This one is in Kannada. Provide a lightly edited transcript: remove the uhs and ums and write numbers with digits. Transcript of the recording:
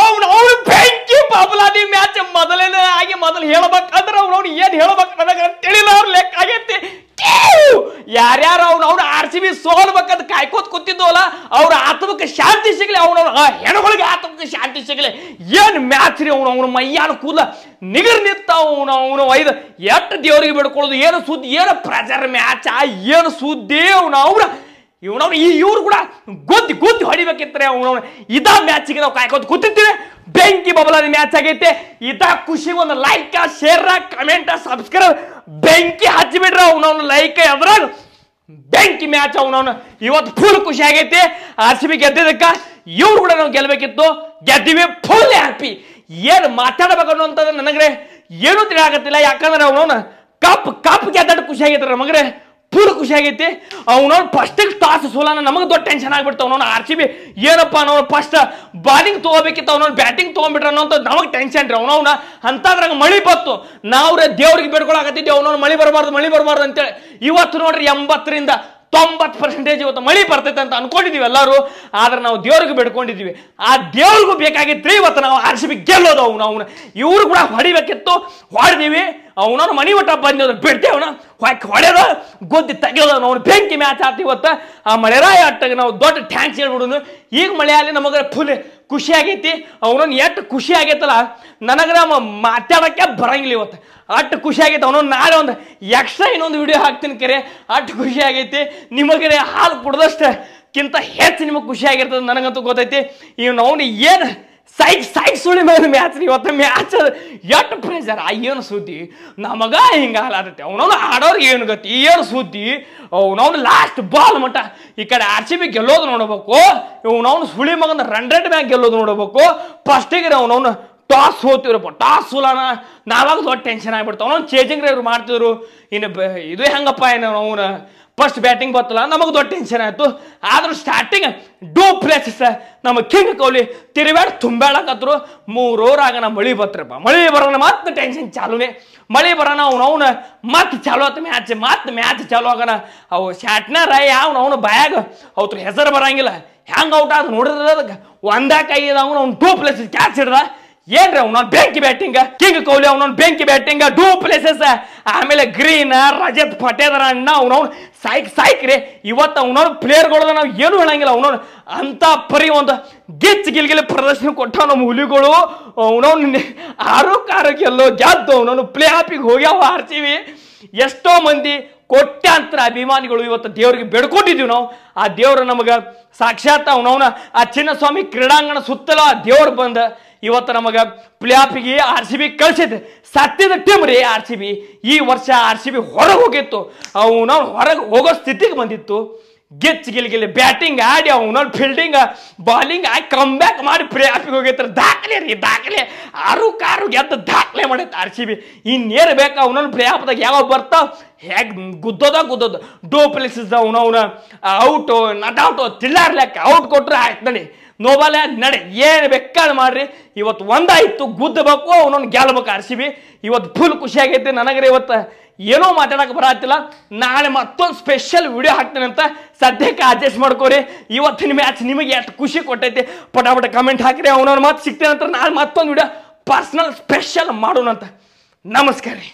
ಅವ್ನು ಬೆಂಕಿ ಬಬಲಾದಿ ಮ್ಯಾಚ್ ಮೊದಲು ಹೇಳ್ಬೇಕಂದ್ರೆ ಅವ್ನು ಏನ್ ಹೇಳ್ಬೇಕು ನನಗೆ ತಿಳಿಲ್ಲ ಅವ್ರ ಲೆಕ್ಕ ಆಗೈತಿ ಯಾರ್ಯಾರು ಅವ್ನು RCB ಸೋಲ್ಬೇಕಂತ ಕಾಯ್ಕೋತ್ ಕೂತಿದ್ವಲ್ಲ ಅವ್ರ ಆತ್ಮಕ್ಕೆ ಶಾಂತಿ ಸಿಗ್ಲಿ ಹೆಣಗಳಿಗೆ ಆತ್ಮಕ್ಕೆ ಶಾಂತಿ ಸಿಗ್ಲಿ ಏನ್ ಮ್ಯಾಚ್ ರೀ ಅವ್ನು ಮೈಯಾನ ಕೂದಲ ನಿಗರ್ ನಿಂತ ಅವನು ಒಯ್ದು ಎಷ್ಟು ದೇವ್ರಿಗೆ ಬಿಡ್ಕೊಳ್ಳೋದು ಏನು ಸುದ್ದಿ ಏನು ಪ್ರೆಜರ್ ಮ್ಯಾಚ್ ಏನು ಸುದ್ದಿ ಇವ್ರು ಕೂಡ ಗೊತ್ತಿ ಹೊಡಿಬೇಕಿತ್ತಾರೆ ಇದ ಮ್ಯಾಚಿಗೆ ನಾವು ಕಾಯ್ಕೋತ ಕೂತಿರ್ತೀವಿ ಬೆಂಕಿ ಬಬಲಾದಿ ಮ್ಯಾಚ್ ಆಗೈತೆ ಇದ ಖುಷಿಗೆ ಒಂದು ಲೈಕ್ ಶೇರ್ ಕಮೆಂಟ್ ಸಬ್ಸ್ಕ್ರೈಬ್ ಬೆಂಕಿ ಹಚ್ಚಿಬಿಡ್ರ ಲೈಕ್ ಅದ್ರಾಗ ಬೆಂಕಿ ಮ್ಯಾಚ್ ಇವತ್ತು ಫುಲ್ ಖುಷಿ ಆಗೈತಿ RCB ಗೆದ್ದಿದ್ದಕ್ಕ ಇವ್ರು ಕೂಡ ನಾವು ಗೆಲ್ಬೇಕಿತ್ತು ಗೆದ್ದಿವಿ ಫುಲ್ ಹ್ಯಾಪಿ ಏನು ಮಾತಾಡಬೇಕು ಅನ್ನೋಂಥದ್ದು ನನಗ್ರೆ ಏನೂ ತಿಳಿಯಾಗತ್ತಿಲ್ಲ ಯಾಕಂದ್ರೆ ಕಪ್ ಗೆದ್ದಾಡ ಖುಷಿ ಆಗೈತೆ ನಮಗ್ರೆ ಫುಲ್ ಖುಷಿ ಆಗೈತಿ ಫಸ್ಟ್ ಟಾಸ್ ಸೋಲಾನ ನಮಗೆ ದೊಡ್ಡ ಟೆನ್ಷನ್ ಆಗ್ಬಿಡ್ತಾವ RCB ಏನಪ್ಪ ಫಸ್ಟ್ ಬಾಲಿಂಗ್ ತಗೋಬೇಕಿತ್ತು ಬ್ಯಾಟಿಂಗ್ ತಗೊಂಡ್ಬಿಟ್ರ ಅನ್ನೋಂಥ ನಮಗೆ ಟೆನ್ಷನ್ ರೀ ಅಂತದ್ರಾಗ ಮಳಿ ಬತ್ತು ನಾವು ದೇವ್ರಿಗೆ ಬೇಡ್ಕೊಳಕತ್ತಿದ್ದೆ ಮಳಿ ಬರಬಾರ್ದು ಅಂತೇಳಿ ಇವತ್ತು ನೋಡ್ರಿ 80% 90% ಇವತ್ತು ಮಳಿ ಬರ್ತೈತೆ ಅಂತ ಅನ್ಕೊಂಡಿದೀವಿ ಎಲ್ಲರೂ ಆದ್ರೆ ನಾವು ದೇವ್ರಿಗೆ ಬೇಡ್ಕೊಂಡಿದ್ವಿ ಆ ದೇವ್ರಿಗೂ ಬೇಕಾಗಿತ್ತು ಇವತ್ತು ನಾವು RCB ಗೆಲ್ಲೋದು ಇವ್ರು ಕೂಡ ಹೊಡಿಬೇಕಿತ್ತು ಹೊಡೆದಿವಿ ಮನಿ ಒಟ್ಟ ಬಂದಿದ್ದು ಬಿಡ್ತೇವೆ ಹೊಡೆಯೋದು ಗೊತ್ತಿ ತೆಗೆಯೋದು ಬೆಂಕಿ ಮ್ಯಾಚ್ ಆತ ಇವತ್ತು ಆ ಮಳೆರಾಯ ಅಟ್ಟಾಗ ನಾವು ದೊಡ್ಡ ಥ್ಯಾಂಕ್ಸ್ ಹೇಳ್ಬಿಡೋನು ಈಗ ಮಳೆಯಲ್ಲಿ ನಮಗೆ ಫುಲ್ ಖುಷಿ ಆಗೈತಿ ಎಷ್ಟು ಖುಷಿ ಆಗೈತಲ್ಲ ನನಗೆ ಮಾತಾಡೋಕ್ಕೆ ಬರಂಗಿಲ್ಲ ಇವತ್ತು ಅಷ್ಟು ಖುಷಿ ಆಗೈತೆ ನಾಳೆ ಒಂದು ಎಕ್ಸ್ಟ್ರಾ ಇನ್ನೊಂದು ವಿಡಿಯೋ ಹಾಕ್ತೀನಿ ಕರೆ ಅಷ್ಟು ಖುಷಿ ಆಗೈತಿ ನಿಮಗೆ ಹಾಲು ಕುಡ್ದಷ್ಟಕ್ಕಿಂತ ಹೆಚ್ಚು ನಿಮಗೆ ಖುಷಿ ಆಗಿರ್ತದೆ ನನಗಂತೂ ಗೊತ್ತೈತಿ ಏನು ಸೈಕ್ ಸುಳಿ ಮೇಲೆ ಮ್ಯಾಚ್ ರೀ ಇವತ್ತು ಮ್ಯಾಚ್ ಎಷ್ಟು ಪ್ರೆಷರ್ ಏನು ಸುದ್ದಿ ನಮಗ ಹಿಂಗೆ ಹಾಲಾತೈತಿ ಆಡೋರ್ಗೆ ಏನು ಗತಿ ಏನು ಸುದ್ದಿ ಲಾಸ್ಟ್ ಬಾಲ್ ಮಟ್ಟ ಈ ಕಡೆ RCB ಗೆಲ್ಲೋದು ನೋಡ್ಬೇಕು ಸುಳಿ ಮಗನ 100 ಮ್ಯಾಗ ಗೆಲ್ಲೋದು ನೋಡ್ಬೇಕು ಫಸ್ಟಿಗೆ ಟಾಸ್ ಹೋಗ್ತಿವ್ರಪ್ಪ ಟಾಸ್ ಸೋಲಾನ ನಾವಾಗ ದೊಡ್ಡ ಟೆನ್ಷನ್ ಆಗ್ಬಿಡ್ತಾವ ಚೇಂಜಿಂಗ್ ಇವ್ರು ಮಾಡ್ತಿದ್ರು ಇನ್ನು ಇದು ಹೆಂಗಪ್ಪ ಏನು ಫಸ್ಟ್ ಬ್ಯಾಟಿಂಗ್ ಬರ್ತಲ್ಲ ನಮಗೆ ದೊಡ್ಡ ಟೆನ್ಷನ್ ಆಯಿತು ಆದ್ರೂ ಸ್ಟಾರ್ಟಿಂಗ್ ಡೂ ಪ್ಲೇಸಸ್ ನಮ್ಮ ಕಿಂಗ್ ಕೊಹ್ಲಿ ತಿರುಗಾಡಿ ತುಂಬಾಳಕತ್ರು 3 ಓವರ್ ಆಗ ಮಳಿ ಬತ್ರಪ್ಪ ಮಳಿ ಬರೋಣ ಮತ್ತೆ ಟೆನ್ಷನ್ ಚಾಲೂನೇ ಮಳಿ ಬರೋಣ ಮತ್ತೆ ಚಾಲು ಆತ ಮ್ಯಾಚ್ ಚಾಲು ಆಗೋಣ ಅವು ಶಾಟ್ನರ್ ಬಾಯಾಗ ಅವ್ರ ಹೆಸರು ಬರಂಗಿಲ್ಲ ಹೆಂಗೆ ಔಟ್ ಆದ ನೋಡಿದ್ರೆ ಅದಕ್ಕೆ ಒಂದೇ ಕೈ ಅವ್ನು 2 ಪ್ಲೇಸಸ್ ಕ್ಯಾಚ್ ಹಿಡ್ದ ಏನ್ರಿ ಬೆಂಕಿ ಬ್ಯಾಟಿಂಗ್ ಕಿಂಗ್ ಕೊಹ್ಲಿ ಬೆಂಕಿ ಬ್ಯಾಟಿಂಗ್ 2 ಪ್ಲೇಸಸ್ ಆಮೇಲೆ ಗ್ರೀನ್ ರಜತ್ ಪಟೇದರ ಅಣ್ಣ ಸಾಯ್ಕ್ ರೀ ಇವತ್ತು ಪ್ಲೇಯರ್ಗಳು ನಾವು ಏನು ಹೇಳಂಗಿಲ್ಲ ಅಂತ ಪರಿ ಒಂದು ಗಿಲ್ಗಿಲಿ ಪ್ರದರ್ಶನ ಕೊಟ್ಟ ನಮ್ಮ ಹುಲಿಗಳು 6 ಗೆಲ್ಲೋ ಗೆದ್ದು ಪ್ಲೇ ಆಫಿಗೆ ಹೋಗ್ಯಾವ RCB ಎಷ್ಟೋ ಮಂದಿ ಕೋಟ್ಯಾಂತರ ಅಭಿಮಾನಿಗಳು ಇವತ್ತು ದೇವ್ರಿಗೆ ಬೇಡ್ಕೊಂಡಿದ್ದೀವಿ ನಾವು ಆ ದೇವ್ರು ನಮಗೆ ಸಾಕ್ಷಾತ್ ಆ ಚಿನ್ನಸ್ವಾಮಿ ಕ್ರೀಡಾಂಗಣ ಸುತ್ತಲ ಆ ದೇವ್ರು ಬಂದ ಇವತ್ತು ನಮಗೆ ಪ್ಲೇ ಆಫಿಗೆ RCB ಕಳಿಸಿದೆ ಸತ್ಯದ ಟೀಮ್ ರೀ RCB ಈ ವರ್ಷ RCB ಹೊರಗೆ ಹೋಗಿತ್ತು ಹೊರಗೆ ಹೋಗೋ ಸ್ಥಿತಿಗೆ ಬಂದಿತ್ತು ಗಿಲ್ಲಿ ಬ್ಯಾಟಿಂಗ್ ಆಡಿ ಫೀಲ್ಡಿಂಗ್ ಬಾಲಿಂಗ್ ಆಗಿ ಕಮ್ ಬ್ಯಾಕ್ ಮಾಡಿ ಪ್ಲೇ ಆಫಿಗೆ ಹೋಗಿರ್ತಾರೆ ದಾಖಲೆ 6 ಗೆದ್ದು ದಾಖಲೆ ಮಾಡೈತೆ RCB ಇನ್ನೇನು ಬೇಕಾ ಪ್ಲೇ ಆಫ್ದಾಗ ಯಾವಾಗ ಬರ್ತಾವ ಹೇಗೆ ಗುದ್ದೋದು ಡೂ ಪ್ಲೇಸಸ್ ಔಟು ನಟ್ ಔಟು ತಿಳ್ಳಾರ್ಲೆಕ್ಕ ಔಟ್ ಕೊಟ್ರೆ ಆಯ್ತು ನೋಬಾಲೆ ನಡೆ ಏನು ಬೇಕಾದ್ರೆ ಮಾಡ್ರಿ ಇವತ್ತು ಒಂದಾಯ್ತು ಗುದ್ದಬೇಕು ಗೆಲ್ಬೇಕು RCB ಇವತ್ತು ಫುಲ್ ಖುಷಿ ಆಗೈತೆ ನನಗ್ರೆ ಇವತ್ತು ಏನೋ ಮಾತಾಡಕ್ಕೆ ಬರತ್ತಿಲ್ಲ ನಾಳೆ ಮತ್ತೊಂದು ಸ್ಪೆಷಲ್ ವಿಡಿಯೋ ಹಾಕ್ತೀನಿ ಅಂತ ಸದ್ಯಕ್ಕೆ ಅಡ್ಜಸ್ಟ್ ಮಾಡ್ಕೋರಿ ಇವತ್ತಿನ ಮ್ಯಾಚ್ ನಿಮಗೆ ಎಷ್ಟು ಖುಷಿ ಕೊಟ್ಟೈತೆ ಪಟಾಪಟ ಕಮೆಂಟ್ ಹಾಕಿರಿ ಮತ್ತೆ ಸಿಗ್ತೇನೆ ಅಂತ ನಾಳೆ ಮತ್ತೊಂದು ವಿಡಿಯೋ ಪರ್ಸನಲ್ ಸ್ಪೆಷಲ್ ಮಾಡೋಣ ಅಂತ ನಮಸ್ಕಾರ ರೀ.